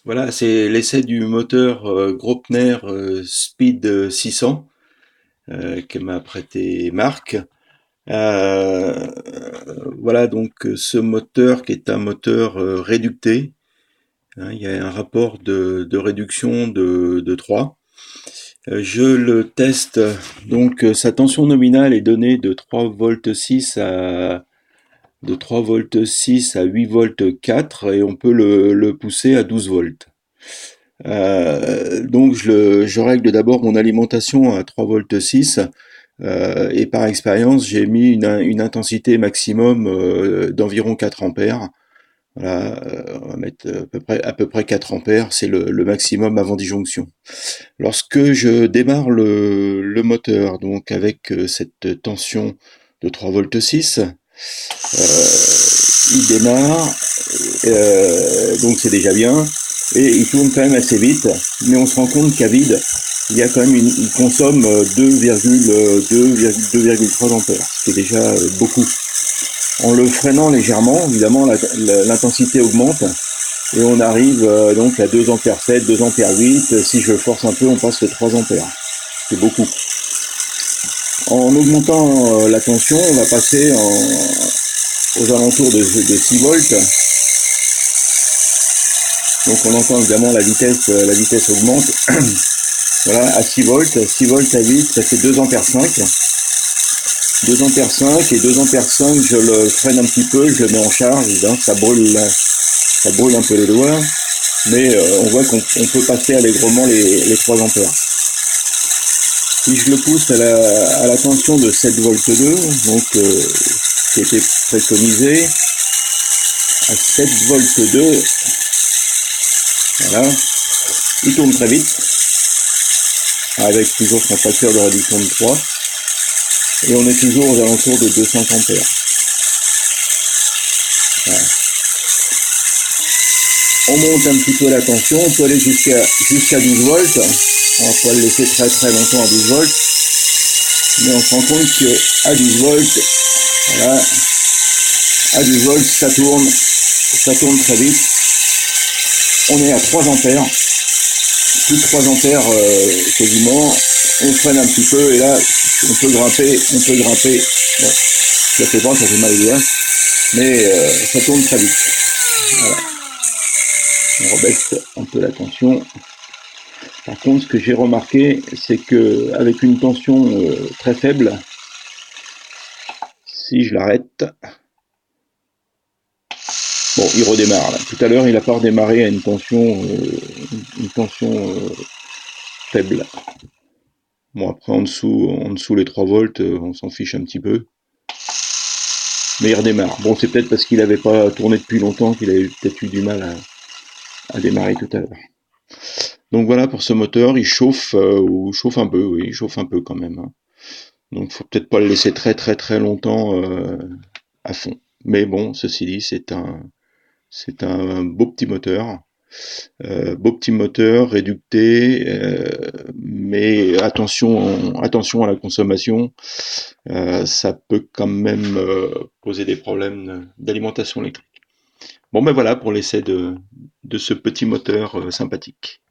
Voilà, c'est l'essai du moteur Graupner Speed 600 que m'a prêté Marc. Euh, voilà donc ce moteur qui est un moteur réducté, hein, il y a un rapport de réduction de 3. Je le teste, donc sa tension nominale est donnée de 3 volts 6 de 3 volts 6 à 8 volts 4 et on peut le pousser à 12 volts. Donc je règle d'abord mon alimentation à 3 volts 6 et par expérience j'ai mis une intensité maximum d'environ 4 ampères. Voilà, on va mettre à peu près 4 ampères, c'est le maximum avant disjonction. Lorsque je démarre le moteur, donc avec cette tension de 3 volts 6, il démarre, donc c'est déjà bien, et il tourne quand même assez vite, mais on se rend compte qu'à vide, il y a quand même il consomme 2,3 ampères, ce qui est déjà beaucoup. En le freinant légèrement, évidemment, l'intensité augmente, et on arrive donc à 2 ampères 7, 2 ampères 8. Si je force un peu, on passe à 3 ampères. C'est beaucoup. En augmentant la tension, on va passer aux alentours de 6 volts. Donc on entend évidemment la vitesse augmente. Voilà, à 6 volts, 6 volts à 8, ça fait 2 ampères 5. 2 ampères 5 et 2 ampères 5, je le freine un petit peu, je le mets en charge, hein, ça brûle un peu les doigts, mais on voit qu'on peut passer allègrement les 3 ampères. Si je le pousse à la tension de 7 volts 2, donc qui était préconisé, à 7 volts 2, voilà, il tourne très vite, avec toujours son facteur de réduction de 3, et on est toujours aux alentours de 200 ampères. Voilà. On monte un petit peu la tension, on peut aller jusqu'à 12 volts, on va pas le laisser très très longtemps à 12 volts, mais on se rend compte qu'à 12 volts, voilà, à 12 volts, ça tourne très vite. On est à 3 ampères, plus de 3 ampères quasiment, on freine un petit peu et là, on peut grimper. Bon, je le fais pas, ça fait mal aux doigts, mais ça tourne très vite. Voilà. On rebaisse un peu la tension. Par contre, ce que j'ai remarqué, c'est que avec une tension très faible, si je l'arrête, bon, il redémarre. Là. Tout à l'heure, il a pas redémarré à une tension faible. Bon, après, en dessous les 3 volts, on s'en fiche un petit peu. Mais il redémarre. Bon, c'est peut-être parce qu'il n'avait pas tourné depuis longtemps qu'il avait peut-être eu du mal à démarrer tout à l'heure. Donc voilà pour ce moteur, il chauffe ou chauffe un peu, oui, il chauffe un peu quand même. Hein. Donc faut peut-être pas le laisser très très très longtemps à fond. Mais bon, ceci dit, c'est un beau petit moteur réducté, mais attention à la consommation. Ça peut quand même poser des problèmes d'alimentation électrique. Bon ben voilà pour l'essai de ce petit moteur sympathique.